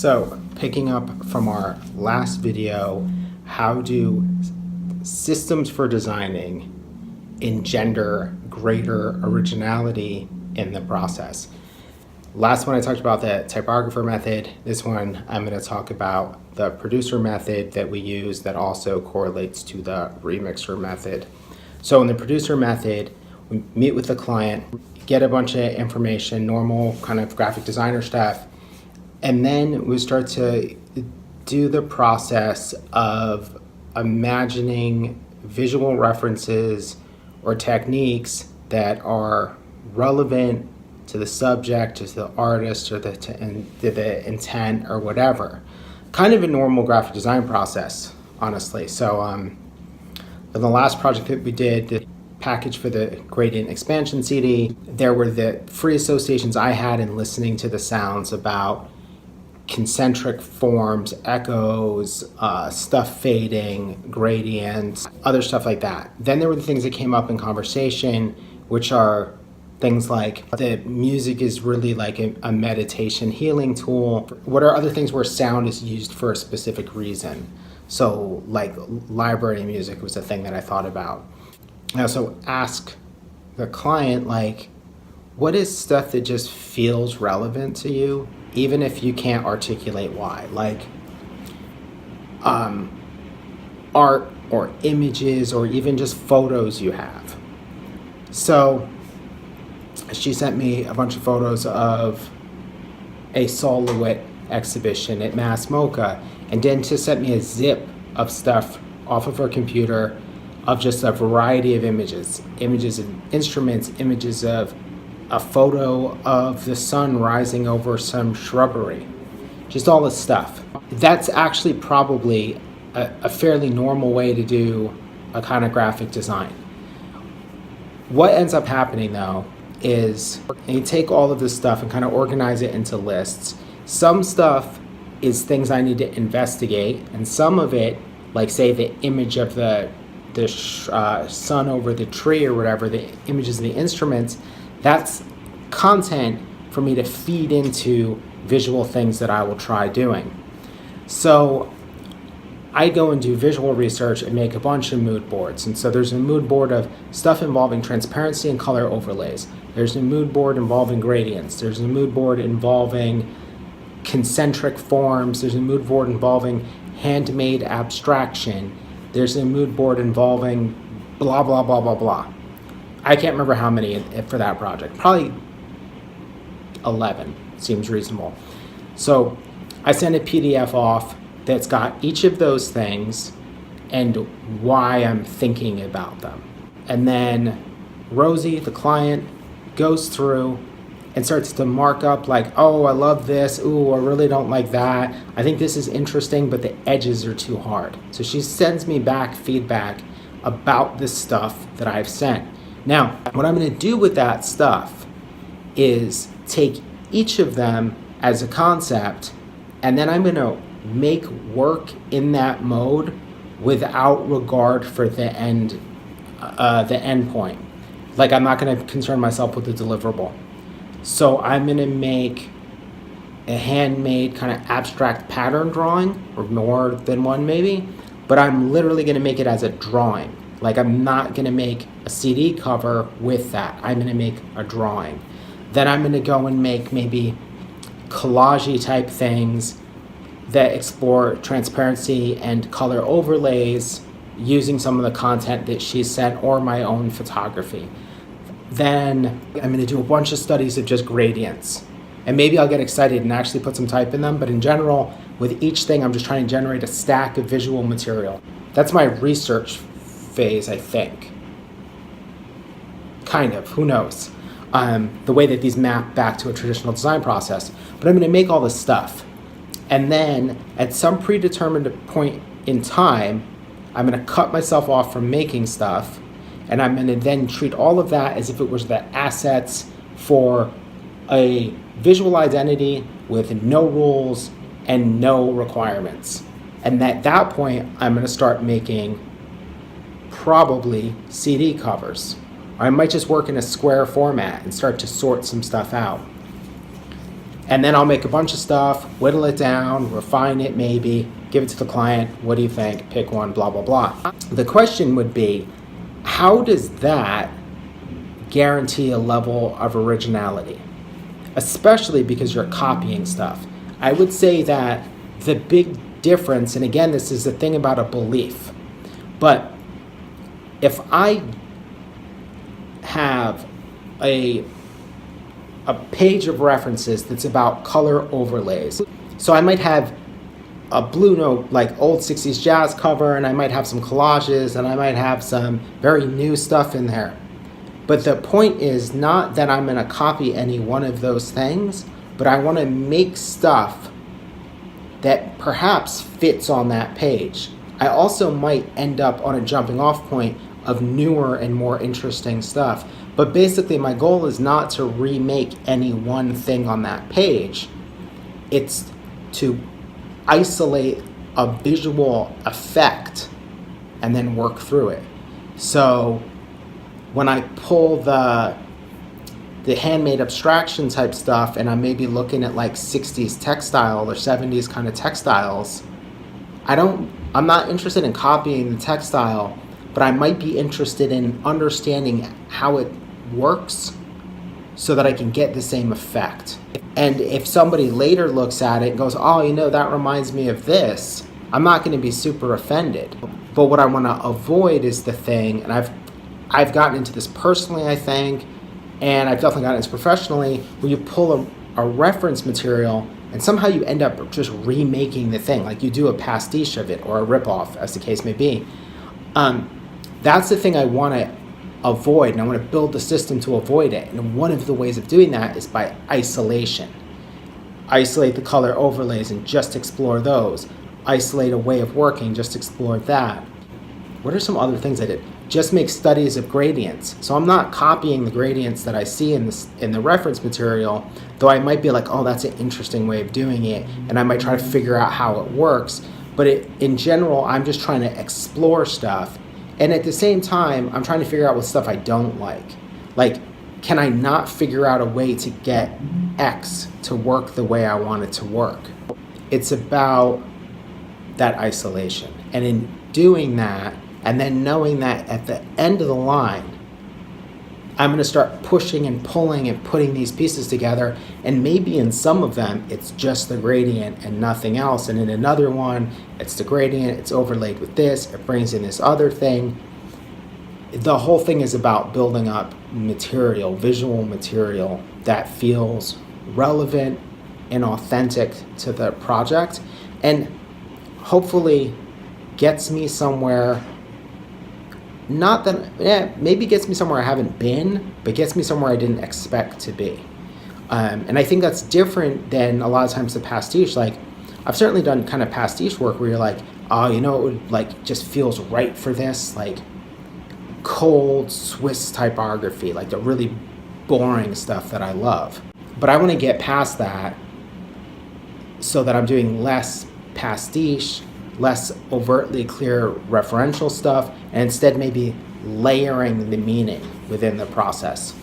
So, picking up from our last video, how do systems for designing engender greater originality in the process? Last one I talked about the typographer method. This one I'm going to talk about the producer method that we use that also correlates to the remixer method. So in the producer method, we meet with the client, get a bunch of information, normal kind of graphic designer stuff, and then we start to do the process of imagining visual references or techniques that are relevant to the subject, to the artist, or the intent, or whatever. Kind of a normal graphic design process, honestly. So in the last project that we did, the package for the gradient expansion CD, there were the free associations I had in listening to the sounds about concentric forms, echoes, stuff fading, gradients, other stuff like that. Then there were the things that came up in conversation, which are things like the music is really like a meditation healing tool. What are other things where sound is used for a specific reason? So like library music was a thing that I thought about. I also ask the client, like, what is stuff that just feels relevant to you, even if you can't articulate why? Like art or images or even just photos you have. So she sent me a bunch of photos of a Silhouette exhibition at Mass MoCA, and then just sent me a zip of stuff off of her computer of just a variety of images of instruments, images of a photo of the sun rising over some shrubbery, just all this stuff. That's actually probably a fairly normal way to do a kind of graphic design. What ends up happening though is you take all of this stuff and kind of organize it into lists. Some stuff is things I need to investigate, and some of it, like say the image of the sun over the tree or whatever, the images of the instruments, that's content for me to feed into visual things that I will try doing. So I go and do visual research and make a bunch of mood boards. And so there's a mood board of stuff involving transparency and color overlays. There's a mood board involving gradients. There's a mood board involving concentric forms. There's a mood board involving handmade abstraction. There's a mood board involving blah, blah, blah, blah, blah. I can't remember how many for that project. Probably 11 seems reasonable. So I send a PDF off that's got each of those things and why I'm thinking about them. And then Rosie, the client, goes through and starts to mark up like, oh, I love this. Ooh, I really don't like that. I think this is interesting, but the edges are too hard. So she sends me back feedback about this stuff that I've sent. Now, what I'm going to do with that stuff is take each of them as a concept, and then I'm going to make work in that mode without regard for the end point. Like, I'm not going to concern myself with the deliverable. So I'm going to make a handmade kind of abstract pattern drawing, or more than one maybe, but I'm literally going to make it as a drawing. Like, I'm not going to make a CD cover with that. I'm going to make a drawing. Then I'm going to go and make maybe collage-y type things that explore transparency and color overlays using some of the content that she sent or my own photography. Then I'm going to do a bunch of studies of just gradients. And maybe I'll get excited and actually put some type in them, but in general, with each thing, I'm just trying to generate a stack of visual material. That's my research phase, I think. Kind of, who knows? The way that these map back to a traditional design process. But I'm going to make all this stuff. And then at some predetermined point in time, I'm going to cut myself off from making stuff, and I'm going to then treat all of that as if it was the assets for a visual identity with no rules and no requirements. And at that point, I'm going to start making probably CD covers. Or I might just work in a square format and start to sort some stuff out. And then I'll make a bunch of stuff, whittle it down, refine it maybe, give it to the client. What do you think? Pick one, blah, blah, blah. The question would be, how does that guarantee a level of originality? Especially because you're copying stuff. I would say that the big difference, and again, this is the thing about a belief, but if I have a page of references that's about color overlays, so I might have a Blue Note, like old 60s jazz cover, and I might have some collages, and I might have some very new stuff in there. But the point is not that I'm going to copy any one of those things, but I want to make stuff that perhaps fits on that page. I also might end up on a jumping off point of newer and more interesting stuff. But basically my goal is not to remake any one thing on that page. It's to isolate a visual effect and then work through it. So when I pull the handmade abstraction type stuff and I'm maybe looking at like 60s textile or 70s kind of textiles, I'm not interested in copying the textile, but I might be interested in understanding how it works so that I can get the same effect. And if somebody later looks at it and goes, oh, that reminds me of this, I'm not going to be super offended. But what I want to avoid is the thing, and I've gotten into this personally, I think, and I've definitely gotten into this professionally, where you pull a reference material and somehow you end up just remaking the thing, like you do a pastiche of it or a ripoff, as the case may be. That's the thing I want to avoid, and I want to build the system to avoid it. And one of the ways of doing that is by isolation. Isolate the color overlays and just explore those. Isolate a way of working, just explore that. What are some other things I did? Just make studies of gradients. So I'm not copying the gradients that I see in the reference material, though I might be like, oh, that's an interesting way of doing it, and I might try to figure out how it works. But in general, I'm just trying to explore stuff. And at the same time, I'm trying to figure out what stuff I don't like. Like, can I not figure out a way to get X to work the way I want it to work? It's about that isolation. And in doing that, and then knowing that at the end of the line, I'm going to start pushing and pulling and putting these pieces together. And maybe in some of them, it's just the gradient and nothing else. And in another one, it's the gradient, it's overlaid with this, it brings in this other thing. The whole thing is about building up material, visual material that feels relevant and authentic to the project, and hopefully gets me somewhere. Not that, maybe gets me somewhere I haven't been, but gets me somewhere I didn't expect to be. And I think that's different than a lot of times the pastiche. Like, I've certainly done kind of pastiche work where you're like, oh, it would like just feels right for this, like cold Swiss typography, like the really boring stuff that I love. But I want to get past that so that I'm doing less pastiche, less overtly clear referential stuff, and instead maybe layering the meaning within the process.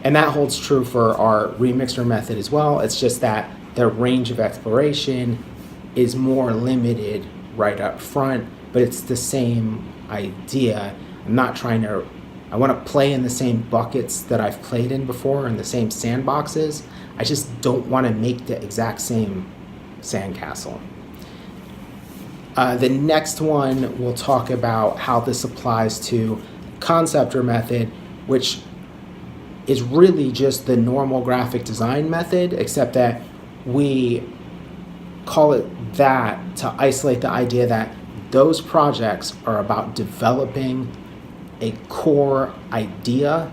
And that holds true for our remixer method as well. It's just that the range of exploration is more limited right up front, but it's the same idea. I want to play in the same buckets that I've played in before, in the same sandboxes. I just don't want to make the exact same sandcastle. The next one, we'll talk about how this applies to conceptor method, which is really just the normal graphic design method, except that we call it that to isolate the idea that those projects are about developing a core idea,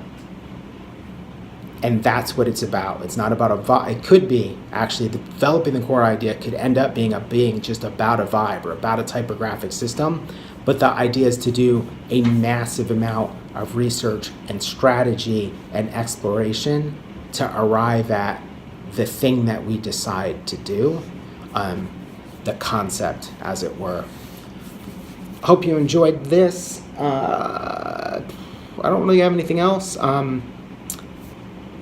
and that's what it's about. It's not about a vibe. It could be, actually, developing the core idea could end up being just about a vibe or about a typographic system, but the idea is to do a massive amount of research and strategy and exploration to arrive at the thing that we decide to do, the concept, as it were. Hope you enjoyed this. I don't really have anything else.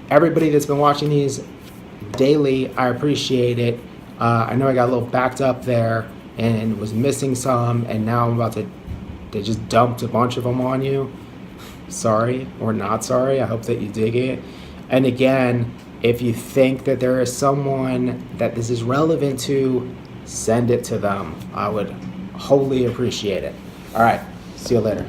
Everybody that's been watching these, daily. I appreciate it. I know I got a little backed up there and was missing some, and now I'm about to, they just dumped a bunch of them on you. Sorry or not sorry. I hope that you dig it. And again, if you think that there is someone that this is relevant to, send it to them. I would wholly appreciate it. All right. See you later.